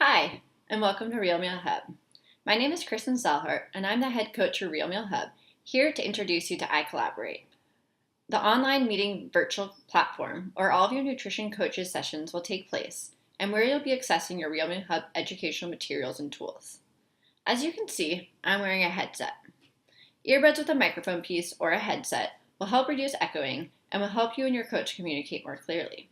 Hi, and welcome to Real Meal Hub. My name is Kristen Salhart, and I'm the head coach for Real Meal Hub, here to introduce you to iCollaborate, the online meeting virtual platform where all of your nutrition coaches sessions will take place, and where you'll be accessing your Real Meal Hub educational materials and tools. As you can see, I'm wearing a headset. Earbuds with a microphone piece or a headset will help reduce echoing and will help you and your coach communicate more clearly.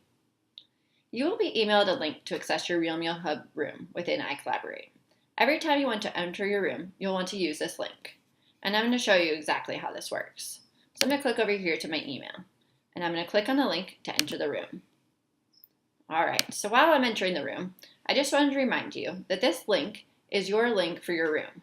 You will be emailed a link to access your Real Meal Hub room within iCollaborate. Every time you want to enter your room, you'll want to use this link. And I'm going to show you exactly how this works. So I'm going to click over here to my email. And I'm going to click on the link to enter the room. Alright, so while I'm entering the room, I just wanted to remind you that this link is your link for your room.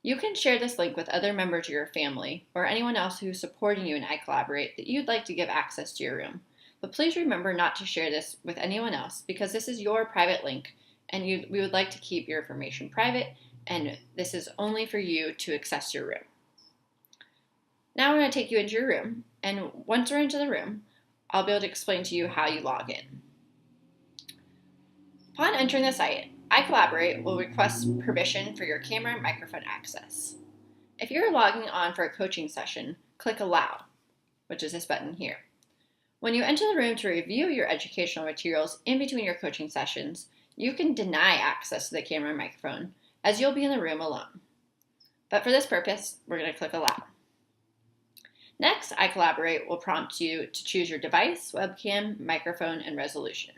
You can share this link with other members of your family or anyone else who's supporting you in iCollaborate that you'd like to give access to your room. But please remember not to share this with anyone else because this is your private link and we would like to keep your information private, and this is only for you to access your room. Now I'm going to take you into your room, and once we're into the room, I'll be able to explain to you how you log in. Upon entering the site, iCollaborate will request permission for your camera and microphone access. If you're logging on for a coaching session, click Allow, which is this button here. When you enter the room to review your educational materials in between your coaching sessions, you can deny access to the camera and microphone, as you'll be in the room alone. But for this purpose, we're going to click Allow. Next, iCollaborate will prompt you to choose your device, webcam, microphone, and resolution.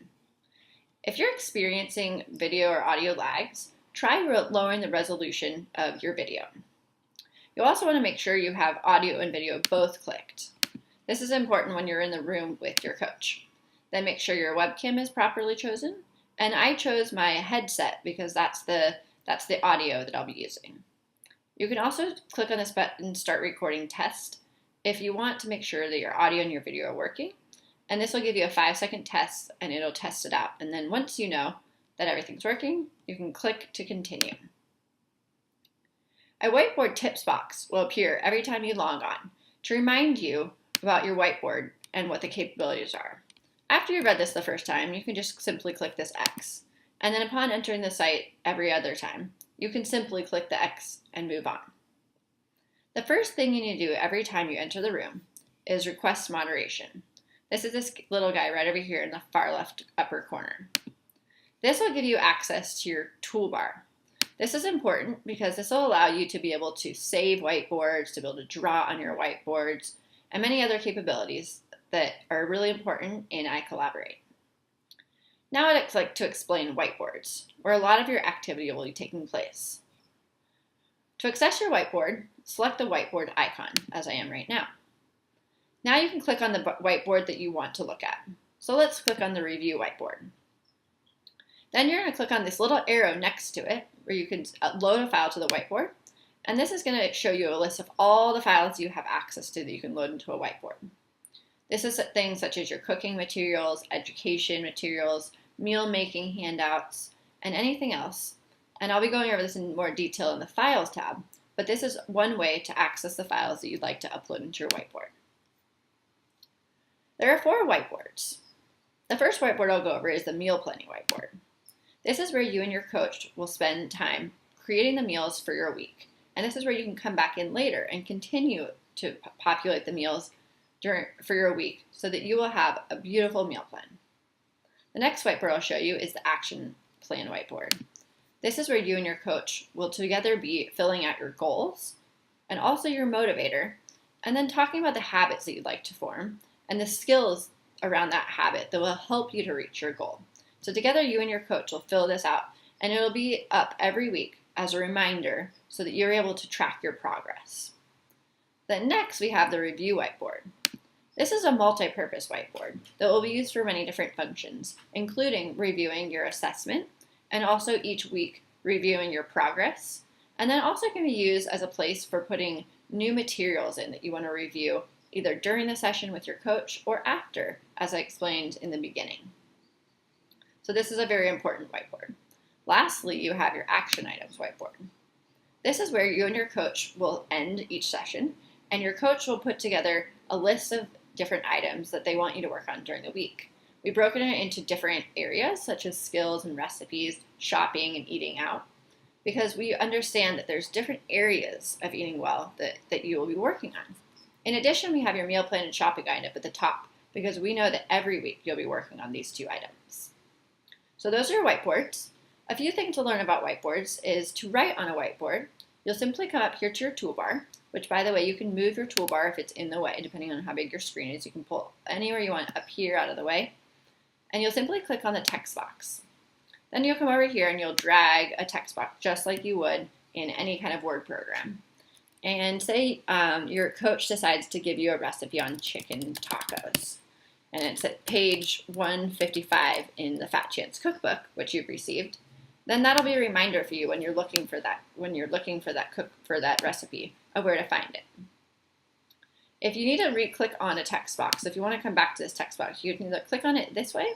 If you're experiencing video or audio lags, try lowering the resolution of your video. You'll also want to make sure you have audio and video both clicked. This is important when you're in the room with your coach. Then make sure your webcam is properly chosen. And I chose my headset because that's the audio that I'll be using. You can also click on this button, Start Recording Test, if you want to make sure that your audio and your video are working. And this will give you a 5-second test and it'll test it out. And then once you know that everything's working, you can click to continue. A whiteboard tips box will appear every time you log on to remind you about your whiteboard and what the capabilities are. After you've read this the first time, you can just simply click this X. And then upon entering the site every other time, you can simply click the X and move on. The first thing you need to do every time you enter the room is request moderation. This is this little guy right over here in the far left upper corner. This will give you access to your toolbar. This is important because this will allow you to be able to save whiteboards, to be able to draw on your whiteboards, and many other capabilities that are really important in iCollaborate. Now I'd like to explain whiteboards, where a lot of your activity will be taking place. To access your whiteboard, select the whiteboard icon, as I am right now. Now you can click on the whiteboard that you want to look at. So let's click on the Review whiteboard. Then you're going to click on this little arrow next to it, where you can load a file to the whiteboard. And this is going to show you a list of all the files you have access to that you can load into a whiteboard. This is things such as your cooking materials, education materials, meal making handouts, and anything else. And I'll be going over this in more detail in the Files tab, but this is one way to access the files that you'd like to upload into your whiteboard. There are 4 whiteboards. The first whiteboard I'll go over is the meal planning whiteboard. This is where you and your coach will spend time creating the meals for your week. And this is where you can come back in later and continue to populate the meals for your week so that you will have a beautiful meal plan. The next whiteboard I'll show you is the action plan whiteboard. This is where you and your coach will together be filling out your goals and also your motivator, and then talking about the habits that you'd like to form and the skills around that habit that will help you to reach your goal. So together you and your coach will fill this out, and it'll be up every week as a reminder so that you're able to track your progress. Then next we have the Review whiteboard. This is a multi-purpose whiteboard that will be used for many different functions, including reviewing your assessment and also each week reviewing your progress. And then also can be used as a place for putting new materials in that you want to review either during the session with your coach or after, as I explained in the beginning. So this is a very important whiteboard. Lastly, you have your action items whiteboard. This is where you and your coach will end each session, and your coach will put together a list of different items that they want you to work on during the week, We've broken it into different areas such as skills and recipes, shopping, and eating out, because we understand that there's different areas of eating well that you will be working on. In addition, we have your meal plan and shopping guide up at the top because we know that every week you'll be working on these 2 items. So those are your whiteboards. A few things to learn about whiteboards is to write on a whiteboard. You'll simply come up here to your toolbar, which, by the way, you can move your toolbar if it's in the way, depending on how big your screen is. You can pull anywhere you want up here out of the way, and you'll simply click on the text box. Then you'll come over here and you'll drag a text box just like you would in any kind of Word program. And say your coach decides to give you a recipe on chicken tacos, and it's at page 155 in the Fat Chance cookbook, which you've received. Then that'll be a reminder for you when you're looking for that that recipe of where to find it. If you need to re-click on a text box, if you want to come back to this text box, you can either click on it this way,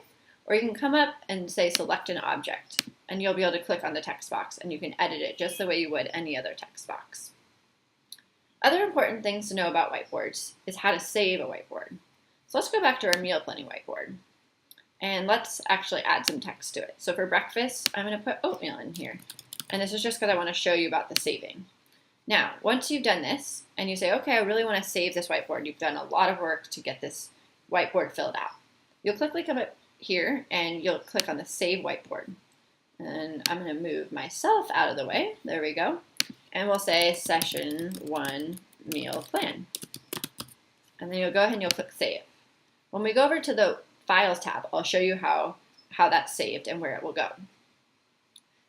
or you can come up and say select an object, and you'll be able to click on the text box and you can edit it just the way you would any other text box. Other important things to know about whiteboards is how to save a whiteboard. So let's go back to our meal planning whiteboard. And let's actually add some text to it. So for breakfast, I'm going to put oatmeal in here. And this is just because I want to show you about the saving. Now, once you've done this, and you say, okay, I really want to save this whiteboard, you've done a lot of work to get this whiteboard filled out. You'll quickly come up here, and you'll click on the Save Whiteboard. And I'm going to move myself out of the way. There we go. And we'll say Session 1 Meal Plan. And then you'll go ahead and you'll click Save. When we go over to the Files tab, I'll show you how that's saved and where it will go.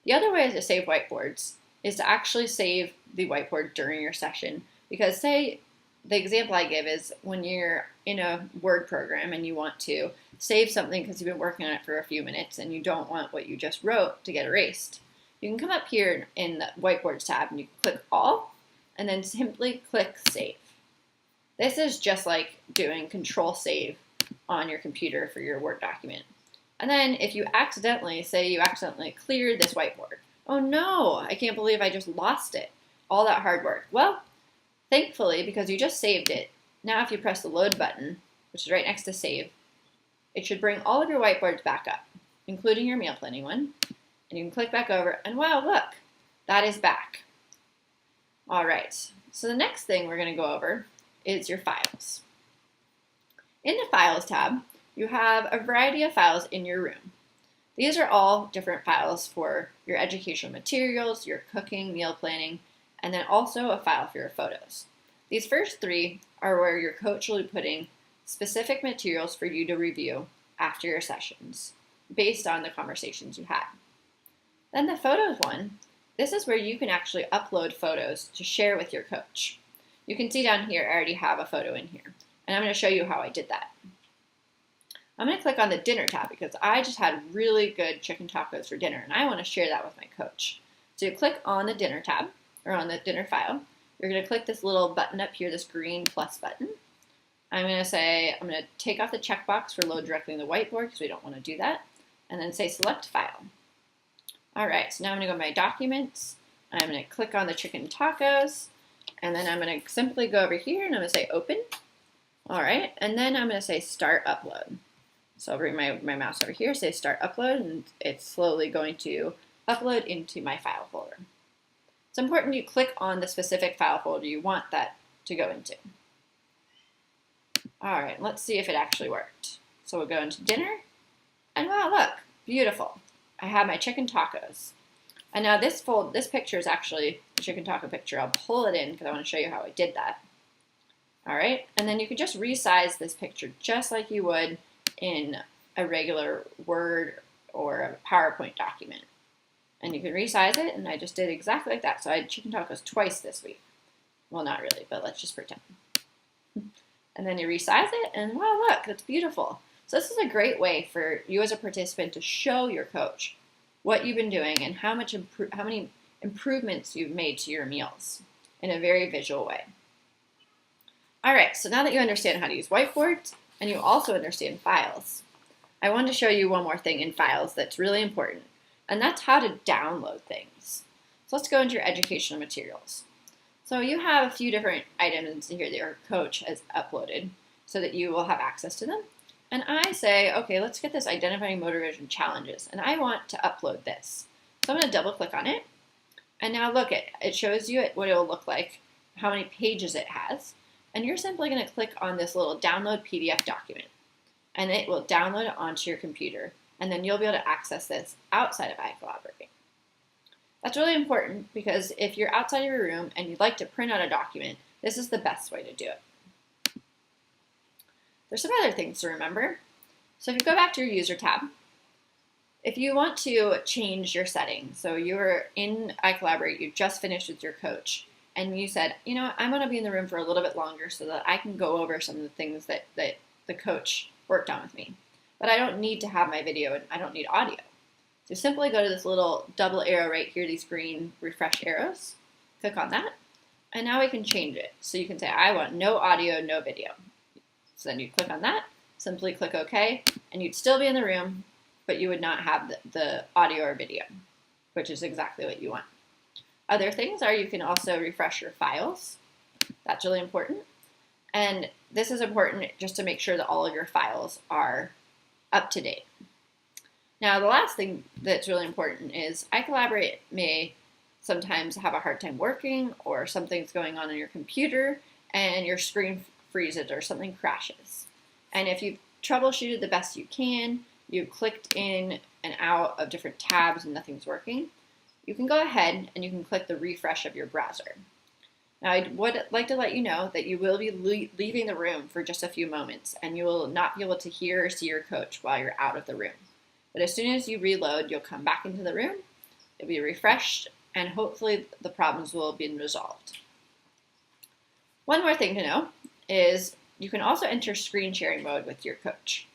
The other way to save whiteboards is to actually save the whiteboard during your session, because say the example I give is when you're in a Word program and you want to save something because you've been working on it for a few minutes and you don't want what you just wrote to get erased. You can come up here in the Whiteboards tab and you click All and then simply click Save. This is just like doing Control Save on your computer for your Word document. And then if you accidentally cleared this whiteboard, oh no, I can't believe I just lost it, all that hard work. Well, thankfully, because you just saved it, now if you press the Load button, which is right next to Save, it should bring all of your whiteboards back up, including your meal planning one. And you can click back over, and wow, look, that is back. All right, so the next thing we're going to go over is your files. In the Files tab, you have a variety of files in your room. These are all different files for your educational materials, your cooking, meal planning, and then also a file for your photos. These first 3 are where your coach will be putting specific materials for you to review after your sessions, based on the conversations you had. Then the photos one, this is where you can actually upload photos to share with your coach. You can see down here, I already have a photo in here, and I'm going to show you how I did that. I'm going to click on the Dinner tab because I just had really good chicken tacos for dinner, and I want to share that with my coach. So you click on the Dinner tab, or on the dinner file. You're going to click this little button up here, this green plus button. I'm going to take off the checkbox for load directly in the whiteboard because we don't want to do that, and then say Select File. All right, so now I'm going to go to my Documents. I'm going to click on the chicken tacos, and then I'm going to simply go over here and I'm going to say Open. All right, and then I'm going to say Start Upload. So I'll bring my mouse over here, say Start Upload, and it's slowly going to upload into my file folder. It's important you click on the specific file folder you want that to go into. All right, let's see if it actually worked. So we'll go into Dinner, and wow, look, beautiful. I have my chicken tacos. And now this picture is actually the chicken taco picture. I'll pull it in because I want to show you how I did that. All right, and then you can just resize this picture just like you would in a regular Word or a PowerPoint document. And you can resize it, and I just did exactly like that. So I had chicken tacos twice this week. Well, not really, but let's just pretend. And then you resize it, and wow, look, that's beautiful. So this is a great way for you as a participant to show your coach what you've been doing and how many improvements you've made to your meals in a very visual way. All right, so now that you understand how to use whiteboards and you also understand files, I want to show you one more thing in files that's really important, and that's how to download things. So let's go into your educational materials. So you have a few different items here that your coach has uploaded so that you will have access to them. and I say, okay, let's get this identifying motor vision challenges, and I want to upload this. So I'm going to double click on it, and now look, it shows you what it will look like, how many pages it has, and you're simply going to click on this little download PDF document, and it will download it onto your computer, and then you'll be able to access this outside of iCollaborate. That's really important because if you're outside of your room and you'd like to print out a document, this is the best way to do it. There's some other things to remember. So if you go back to your user tab, if you want to change your settings, so you're in iCollaborate, you just finished with your coach, and you said, you know, I'm going to be in the room for a little bit longer so that I can go over some of the things that the coach worked on with me. But I don't need to have my video and I don't need audio. So simply go to this little double arrow right here, these green refresh arrows, click on that, and now we can change it. So you can say, I want no audio, no video. So then you click on that, simply click OK, and you'd still be in the room, but you would not have the audio or video, which is exactly what you want. Other things are you can also refresh your files. That's really important. And this is important just to make sure that all of your files are up to date. Now, the last thing that's really important is iCollaborate may sometimes have a hard time working, or something's going on your computer and your screen freezes or something crashes. And if you've troubleshooted the best you can, you've clicked in and out of different tabs and nothing's working, you can go ahead and you can click the refresh of your browser. Now, I would like to let you know that you will be leaving the room for just a few moments, and you will not be able to hear or see your coach while you're out of the room. But as soon as you reload, you'll come back into the room, it'll be refreshed, and hopefully the problems will have been resolved. One more thing to know is you can also enter screen sharing mode with your coach.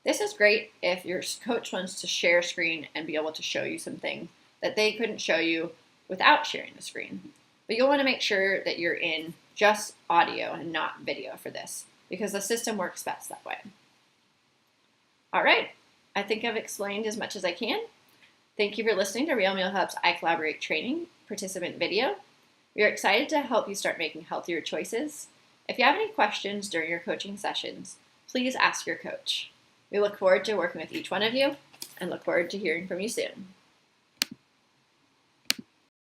This is great if your coach wants to share screen and be able to show you some things that they couldn't show you without sharing the screen. But you'll want to make sure that you're in just audio and not video for this, because the system works best that way. All right, I think I've explained as much as I can. Thank you for listening to Real Meal Hub's iCollaborate training participant video. We are excited to help you start making healthier choices. If you have any questions during your coaching sessions, please ask your coach. We look forward to working with each one of you and look forward to hearing from you soon.